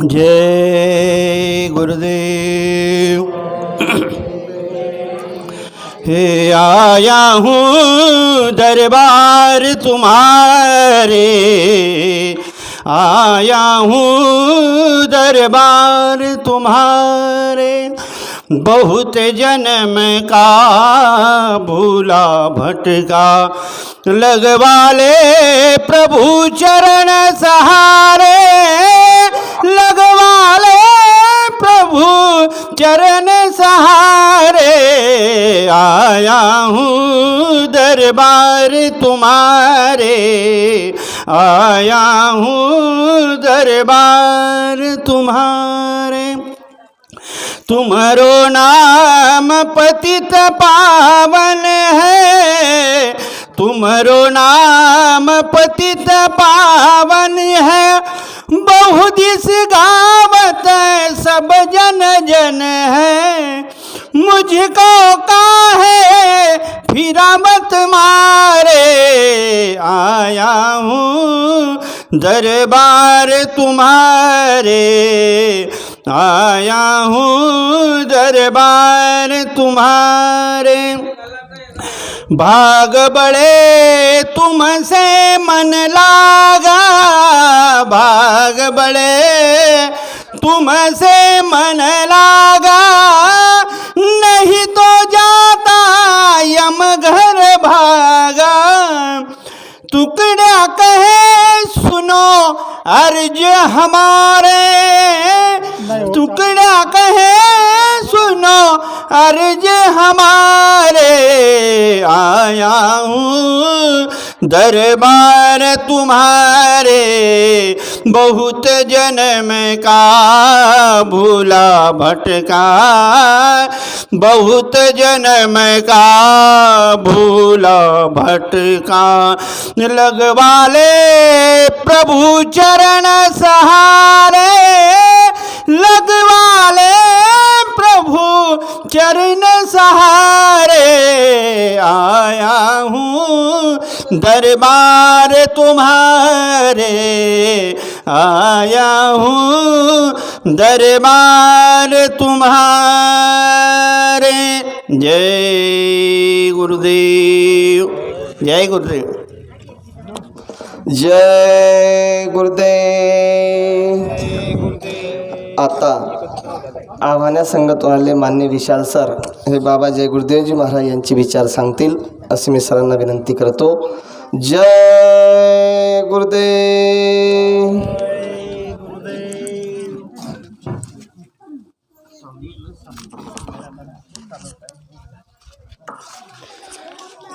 जय गुरुदेव। हे आया हूँ दरबार तुम्हारे, आया हूँ दरबार तुम्हारे। बहुत जन्म का भूला भटका, लगवा ले प्रभु चरण सहारे, लगवा ले प्रभु चरण सहारे। आया हूँ दरबार तुम्हारे, आया हूँ दरबार तुम्हारे। तुम्हारो नाम पतित पावन है, तुम्हारो नाम पतित पावन है। बहुदिस गावत सब जन जन है, मुझको काहे फिरा मत मारे। आया हूँ दरबार तुम्हारे, आया हूँ दरबार तुम्हारे। भाग बड़े तुमसे मन लागा, भाग बड़े तुमसे मन लागा। नहीं तो जाता यम घर भागा, टुकड़ा कहे सुनो अर्ज हमारे, टुकड़ा कहे सुनो अर्ज हमारे। आया हूँ दरबार तुम्हारे, बहुत जन्म का भूला भटका, बहुत जन्म का भूला भटका। लगवा ले प्रभु चरण सहारे, लगवा ले प्रभु चरण सहारे। आया हूँ दरबार तुम्हारे, आया हूँ दरबार तुम्हारे। जय गुरुदेव, जय गुरुदेव, जय गुरुदेव। आता आव्हाना संगत आले मान्य विशाल सर हे बाबा जय गुरुदेवजी महाराज यांचे विचार सांगतील असे मी सरांना विनंती करतो। जय गुरुदेव।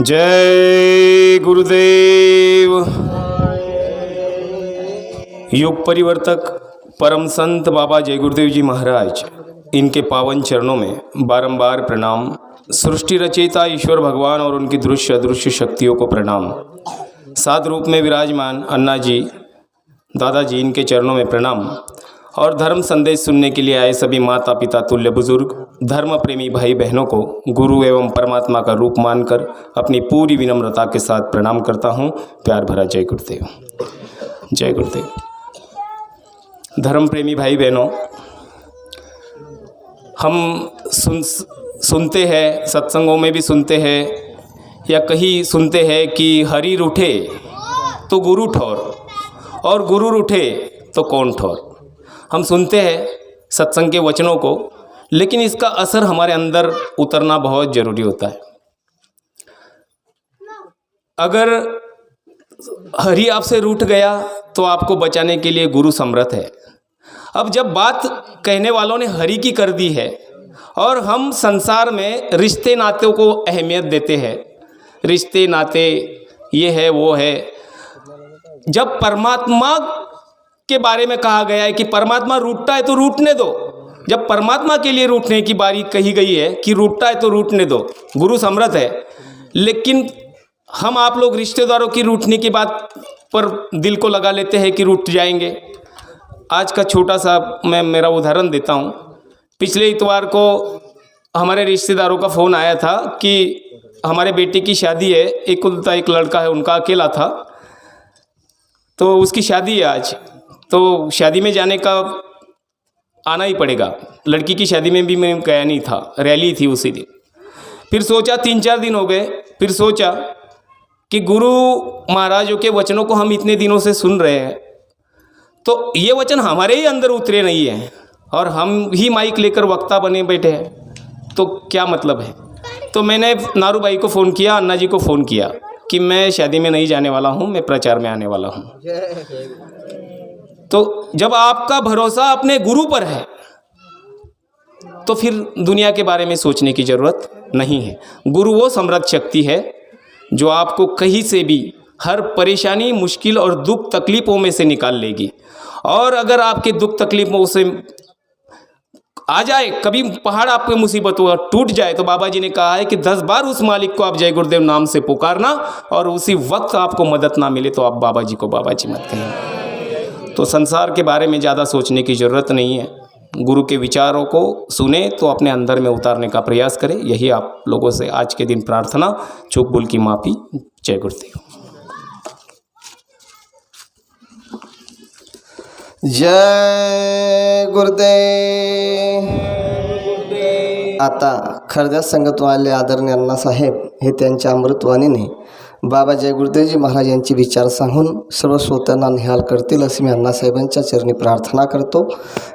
जय गुरुदेव। युग परिवर्तक परम संत बाबा जय गुरुदेव जी महाराज, इनके पावन चरणों में बारंबार प्रणाम। सृष्टि रचयिता ईश्वर भगवान और उनकी दृश्य अदृश्य शक्तियों को प्रणाम। साध रूप में विराजमान अन्ना जी, दादाजी, इनके चरणों में प्रणाम। और धर्म संदेश सुनने के लिए आए सभी माता पिता तुल्य बुजुर्ग, धर्म प्रेमी भाई बहनों को गुरु एवं परमात्मा का रूप मानकर अपनी पूरी विनम्रता के साथ प्रणाम करता हूँ। प्यार भरा जय गुरुदेव, जय गुरुदेव। धर्म प्रेमी भाई बहनों, हम सुनते हैं, सत्संगों में भी सुनते हैं, या कहीं सुनते हैं कि हरि रूठे तो गुरु ठौर, और गुरु रूठे तो कौन ठौर। हम सुनते हैं सत्संग के वचनों को, लेकिन इसका असर हमारे अंदर उतरना बहुत ज़रूरी होता है। अगर हरि आपसे रूठ गया तो आपको बचाने के लिए गुरु समर्थ है। अब जब बात कहने वालों ने हरि की कर दी है और हम संसार में रिश्ते नातों को अहमियत देते हैं, रिश्ते नाते ये है वो है, जब परमात्मा के बारे में कहा गया है कि परमात्मा रूठता है तो रूठने दो, जब परमात्मा के लिए रूठने की बारी कही गई है कि रूठता है तो रूठने दो, गुरु समर्थ है, लेकिन हम आप लोग रिश्तेदारों की रूठने की बात पर दिल को लगा लेते हैं कि रूठ जाएंगे। आज का छोटा सा मैं मेरा उदाहरण देता हूँ। पिछले इतवार को हमारे रिश्तेदारों का फ़ोन आया था कि हमारे बेटे की शादी है, एक लड़का है, उनका अकेला था, तो उसकी शादी है आज, तो शादी में जाने का आना ही पड़ेगा। लड़की की शादी में भी मैं गया नहीं था, रैली थी उसी दिन। फिर सोचा 3-4 दिन हो गए, फिर सोचा कि गुरु महाराजों के वचनों को हम इतने दिनों से सुन रहे हैं, तो ये वचन हमारे ही अंदर उतरे नहीं हैं और हम ही माइक लेकर वक्ता बने बैठे हैं, तो क्या मतलब है। तो मैंने नारू भाई को फ़ोन किया, अन्ना जी को फ़ोन किया कि मैं शादी में नहीं जाने वाला हूँ, मैं प्रचार में आने वाला हूँ। तो जब आपका भरोसा अपने गुरु पर है तो फिर दुनिया के बारे में सोचने की ज़रूरत नहीं है। गुरु वो समृद्ध शक्ति है जो आपको कहीं से भी हर परेशानी, मुश्किल और दुख तकलीफ़ों में से निकाल लेगी। और अगर आपके दुख तकलीफ़ों से आ जाए, कभी पहाड़ आप पे मुसीबतों टूट जाए, तो बाबा जी ने कहा है कि 10 बार उस मालिक को आप जय गुरुदेव नाम से पुकारना, और उसी वक्त आपको मदद ना मिले तो आप बाबा जी को बाबा जी मत कहें। तो संसार के बारे में ज़्यादा सोचने की ज़रूरत नहीं है। गुरु के विचारों को सुने तो अपने अंदर में उतारने का प्रयास करें। यही आप लोगों से आज के दिन प्रार्थना। चूक भूल की माफ़ी। जय गुरुदेव। जय गुरुदेव। आता खरद्या संगतवाले आदरणीय अण्णासाहेब हे त्यांच्या अमृतवाणीने बाबा जय गुरुदेवजी महाराज यांचे विचार सांगून सर्व श्रोत्यांना निहाल करतील अशी मी अण्णासाहेबांच्या चरणी प्रार्थना करतो।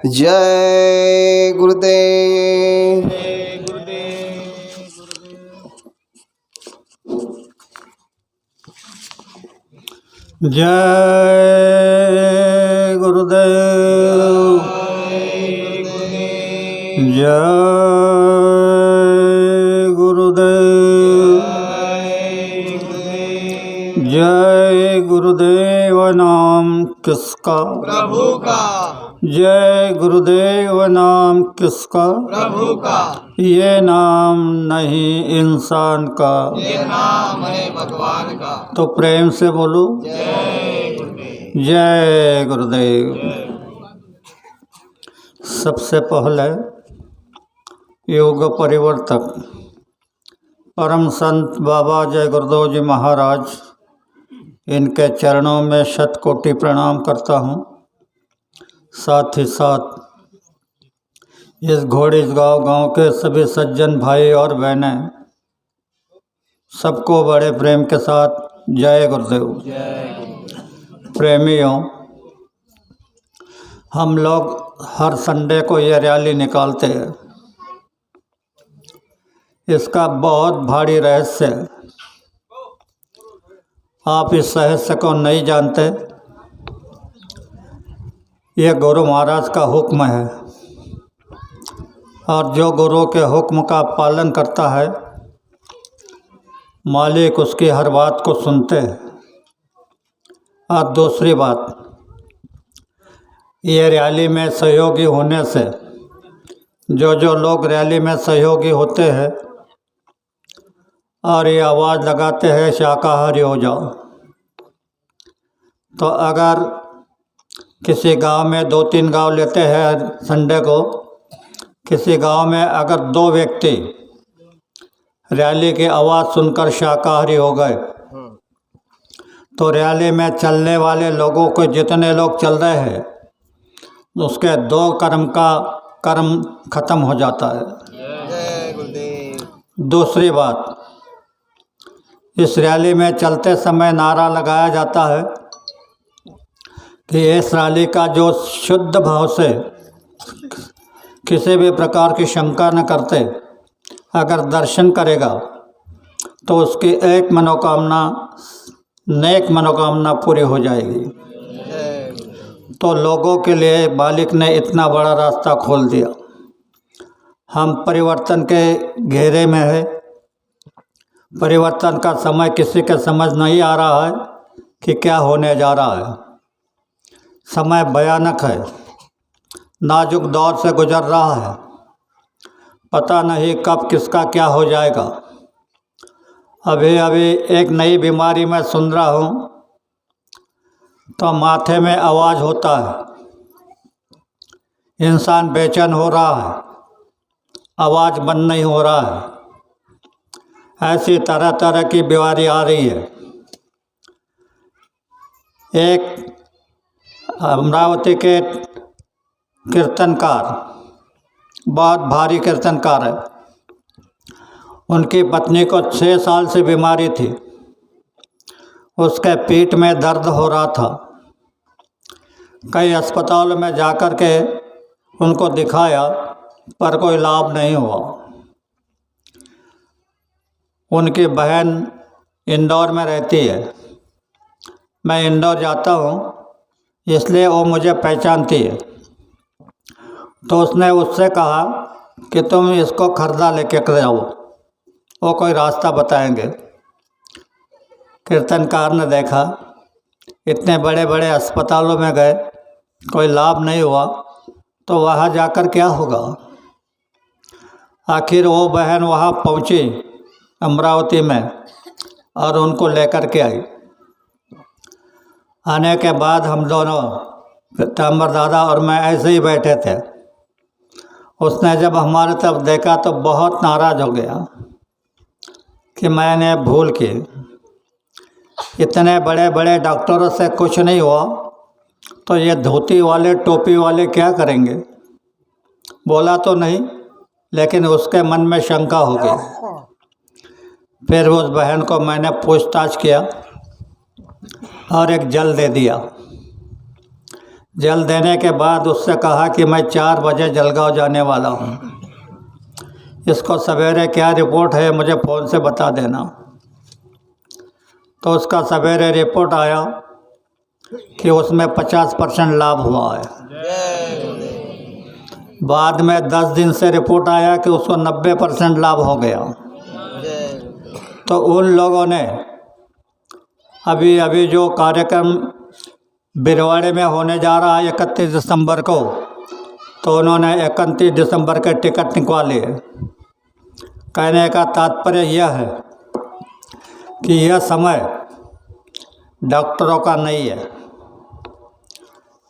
जय गुरुदेव। जय गुरुदेव। जय गुरुदेव। जय गुरुदेव नाम किसका? प्रभु का। जय गुरुदेव नाम किसका? प्रभु का। ये नाम नहीं इंसान का, ये नाम है भगवान का। तो प्रेम से बोलो जय गुरुदेव। जय गुरुदेव। सबसे पहले योग परिवर्तक परम संत बाबा जय गुरुदेव जी महाराज, इनके चरणों में शतकोटि प्रणाम करता हूँ। साथ ही साथ इस घोड़ीस गांव के सभी सज्जन भाई और बहनें सबको बड़े प्रेम के साथ जय गुरुदेव। प्रेमियों, हम लोग हर संडे को ये रैली निकालते हैं। इसका बहुत भारी रहस्य है, आप इस रहस्य को नहीं जानते। ये गुरु महाराज का हुक्म है, और जो गुरु के हुक्म का पालन करता है मालिक उसकी हर बात को सुनते हैं। और दूसरी बात, ये रैली में सहयोगी होने से जो लोग रैली में सहयोगी होते हैं और ये आवाज़ लगाते हैं शाकाहारी हो जाओ, तो अगर किसी गांव में 2-3 गांव लेते हैं संडे को, किसी गांव में अगर 2 व्यक्ति रैली की आवाज़ सुनकर शाकाहारी हो गए, तो रैली में चलने वाले लोगों को, जितने लोग चल रहे हैं, उसके 2 कर्म खत्म हो जाता है। दूसरी बात, इस रैली में चलते समय नारा लगाया जाता है कि इस रैली का जो शुद्ध भाव से किसी भी प्रकार की शंका न करते अगर दर्शन करेगा तो उसकी एक मनोकामना, नेक मनोकामना पूरी हो जाएगी। तो लोगों के लिए मालिक ने इतना बड़ा रास्ता खोल दिया। हम परिवर्तन के घेरे में है। परिवर्तन का समय किसी के समझ नहीं आ रहा है कि क्या होने जा रहा है। समय भयानक है, नाजुक दौर से गुजर रहा है। पता नहीं कब किसका क्या हो जाएगा। अभी एक नई बीमारी मैं सुन रहा हूँ, तो माथे में आवाज़ होता है, इंसान बेचैन हो रहा है। आवाज़ बंद नहीं हो रहा है। ऐसी तरह तरह की बीमारी आ रही है। एक अमरावती के कीर्तनकार, बहुत भारी कीर्तनकार है, उनकी पत्नी को 6 साल से बीमारी थी। उसके पेट में दर्द हो रहा था। कई अस्पतालों में जाकर के उनको दिखाया पर कोई लाभ नहीं हुआ। उनकी बहन इंदौर में रहती है। मैं इंदौर जाता हूँ इसलिए वो मुझे पहचानती है। तो उसने उससे कहा कि तुम इसको खर्दा लेके जाओ, वो कोई रास्ता बताएंगे। कीर्तनकार ने देखा, इतने बड़े बड़े अस्पतालों में गए, कोई लाभ नहीं हुआ, तो वहाँ जाकर क्या होगा। आखिर वो बहन वहाँ पहुँची अमरावती में और उनको लेकर के आई। आने के बाद हम दोनों, तांबर दादा और मैं, ऐसे ही बैठे थे। उसने जब हमारे तरफ देखा तो बहुत नाराज़ हो गया कि मैंने भूल की। इतने बड़े बड़े डॉक्टरों से कुछ नहीं हुआ तो ये धोती वाले टोपी वाले क्या करेंगे। बोला तो नहीं, लेकिन उसके मन में शंका हो गई। फिर उस बहन को मैंने पूछताछ किया और एक जल दे दिया। जल देने के बाद उससे कहा कि मैं 4 बजे जलगांव जाने वाला हूँ, इसको सवेरे क्या रिपोर्ट है मुझे फ़ोन से बता देना। तो उसका सवेरे रिपोर्ट आया कि उसमें 50% लाभ हुआ है। बाद में 10 दिन से रिपोर्ट आया कि उसको 90% लाभ हो गया। तो उन लोगों ने अभी जो कार्यक्रम बिरवाड़े में होने जा रहा है 31 दिसंबर को, तो उन्होंने 31 दिसंबर के टिकट निकलवा लिए। कहने का तात्पर्य यह है कि यह समय डॉक्टरों का नहीं है।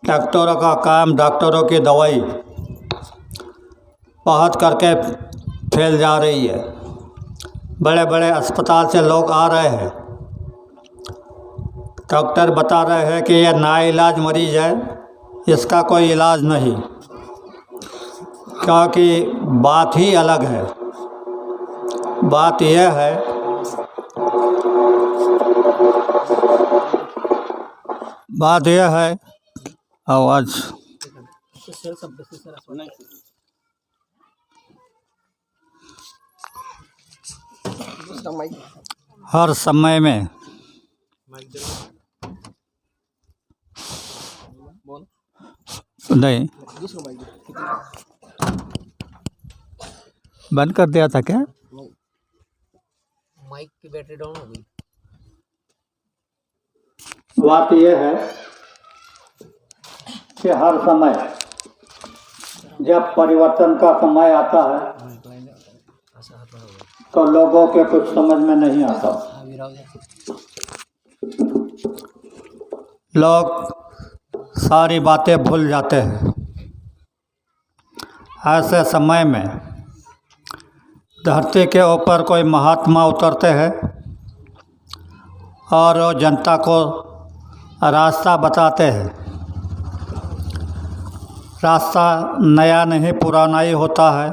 डॉक्टरों का काम, डॉक्टरों की दवाई बहुत करके फैल जा रही है। बड़े बड़े अस्पताल से लोग आ रहे हैं, डॉक्टर बता रहे हैं कि यह नाइलाज मरीज है, इसका कोई इलाज नहीं। क्योंकि बात ही अलग है। बात यह है आवाज़ हर समय में नहीं बंद कर दिया था क्या? माइक की बैटरी डाउन हो गई। बात यह है कि हर समय जब परिवर्तन का समय आता है तो लोगों के कुछ समझ में नहीं आता। लोग सारी बातें भूल जाते हैं। ऐसे समय में धरती के ऊपर कोई महात्मा उतरते हैं और वो जनता को रास्ता बताते हैं। रास्ता नया नहीं पुराना ही होता है,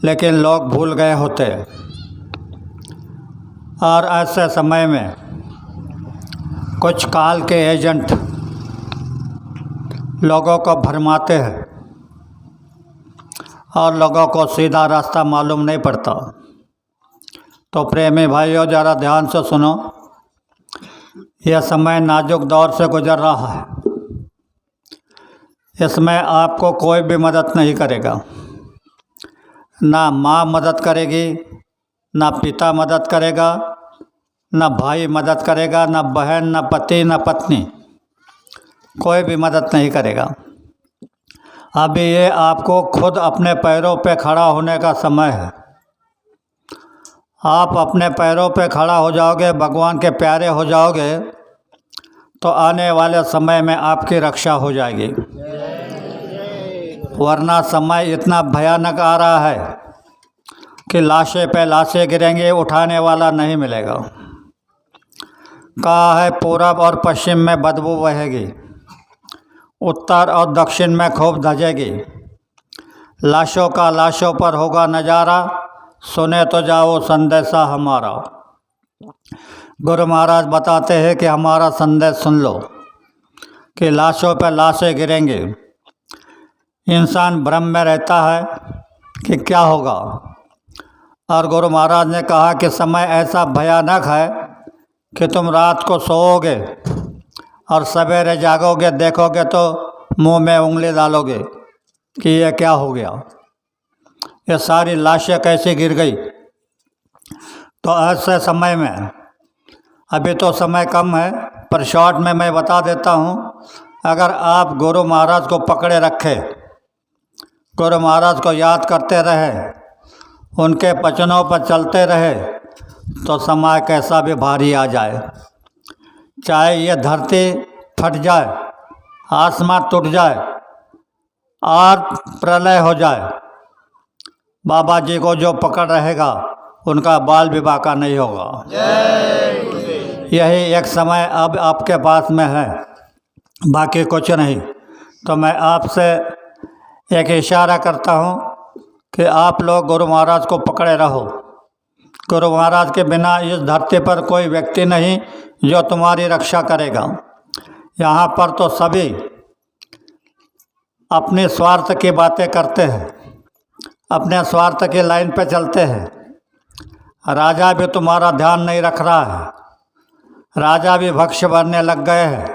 लेकिन लोग भूल गए होते हैं। और ऐसे समय में कुछ काल के एजेंट लोगों को भरमाते हैं और लोगों को सीधा रास्ता मालूम नहीं पड़ता। तो प्रेमी भाइयों, ज़रा ध्यान से सुनो। यह समय नाजुक दौर से गुजर रहा है। इसमें आपको कोई भी मदद नहीं करेगा। ना माँ मदद करेगी, ना पिता मदद करेगा, ना भाई मदद करेगा, ना बहन, ना पति, ना पत्नी, कोई भी मदद नहीं करेगा। अभी ये आपको खुद अपने पैरों पे खड़ा होने का समय है। आप अपने पैरों पे खड़ा हो जाओगे, भगवान के प्यारे हो जाओगे, तो आने वाले समय में आपकी रक्षा हो जाएगी। वरना समय इतना भयानक आ रहा है कि लाशें पे लाशें गिरेंगे, उठाने वाला नहीं मिलेगा। कहा है पूरब और पश्चिम में बदबू बहेगी, उत्तर और दक्षिण में खूब धजेगी। लाशों का लाशों पर होगा नज़ारा, सुने तो जाओ संदेशा हमारा। गुरु महाराज बताते हैं कि हमारा संदेश सुन लो कि लाशों पर लाशें गिरेंगे। इंसान भ्रम में रहता है कि क्या होगा, और गुरु महाराज ने कहा कि समय ऐसा भयानक है कि तुम रात को सोओगे और सवेरे जागोगे, देखोगे तो मुंह में उंगली डालोगे कि ये क्या हो गया, ये सारी लाशें कैसे गिर गई। तो ऐसे समय में, अभी तो समय कम है पर शॉर्ट में मैं बता देता हूँ, अगर आप गुरु महाराज को पकड़े रखे, गुरु महाराज को याद करते रहे, उनके वचनों पर चलते रहे, तो समय कैसा भी भारी आ जाए, चाहे ये धरती फट जाए, आसमान टूट जाए और प्रलय हो जाए, बाबा जी को जो पकड़ रहेगा उनका बाल भी बाका नहीं होगा। यही एक समय अब आपके पास में है, बाकी कुछ नहीं। तो मैं आपसे एक इशारा करता हूँ कि आप लोग गुरु महाराज को पकड़े रहो। गुरु महाराज के बिना इस धरती पर कोई व्यक्ति नहीं जो तुम्हारी रक्षा करेगा। यहाँ पर तो सभी अपने स्वार्थ की बातें करते हैं, अपने स्वार्थ की लाइन पे चलते हैं। राजा भी तुम्हारा ध्यान नहीं रख रहा है, राजा भी भक्ष्य भरने लग गए हैं,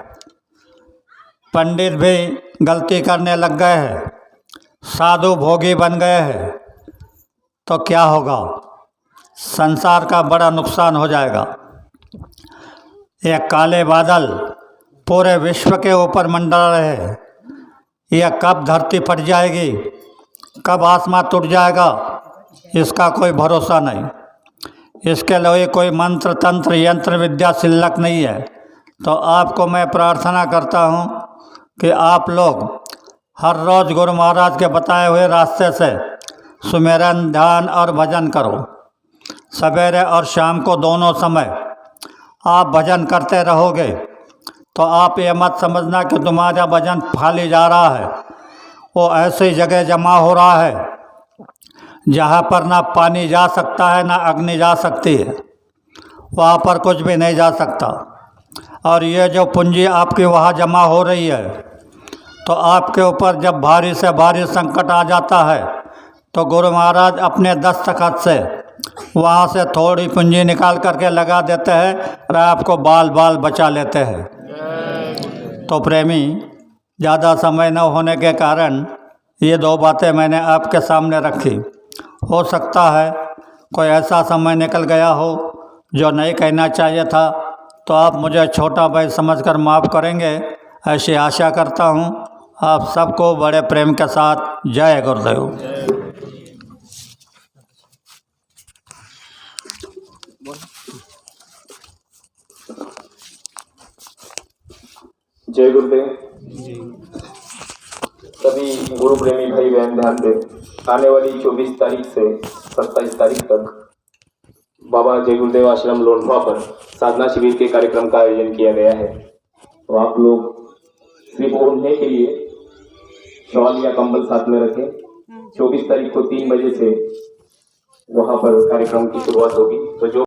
पंडित भी गलती करने लग गए हैं, साधु भोगी बन गए हैं। तो क्या होगा, संसार का बड़ा नुकसान हो जाएगा। ये काले बादल पूरे विश्व के ऊपर मंडरा रहे, यह कब धरती फट जाएगी, कब आसमान टूट जाएगा, इसका कोई भरोसा नहीं। इसके लिए कोई मंत्र तंत्र यंत्र विद्या शिल्लक नहीं है। तो आपको मैं प्रार्थना करता हूँ कि आप लोग हर रोज़ गुरु महाराज के बताए हुए रास्ते से सुमिरन, ध्यान और भजन करो। सवेरे और शाम को दोनों समय आप भजन करते रहोगे तो आप ये मत समझना कि तुम्हारा भजन खाली जा रहा है। वो ऐसी जगह जमा हो रहा है जहाँ पर ना पानी जा सकता है, ना अग्नि जा सकती है, वहाँ पर कुछ भी नहीं जा सकता। और ये जो पूंजी आपकी वहाँ जमा हो रही है, तो आपके ऊपर जब भारी से भारी संकट आ जाता है तो गुरु महाराज अपने दस्तखत से वहाँ से थोड़ी पूंजी निकाल करके लगा देते हैं और आपको बाल बाल बचा लेते हैं। तो प्रेमी, ज़्यादा समय न होने के कारण ये दो बातें मैंने आपके सामने रखी। हो सकता है कोई ऐसा समय निकल गया हो जो नहीं कहना चाहिए था, तो आप मुझे छोटा भाई समझकर माफ़ करेंगे, ऐसी आशा करता हूँ। आप सबको बड़े प्रेम के साथ जय गुरुदेव। जय गुरुदेव। सभी गुरु प्रेमी भाई बहन ध्यान दें, आने वाली 24 तारीख से 27 तारीख तक बाबा जय गुरुदेव आश्रम लोंढवा पर साधना शिविर के कार्यक्रम का आयोजन किया गया है। तो आप लोग सिर्फ ओढ़ने के लिए शॉल या कंबल साथ में रखें। 24 तारीख को 3 बजे से वहां पर कार्यक्रम की शुरुआत होगी। तो जो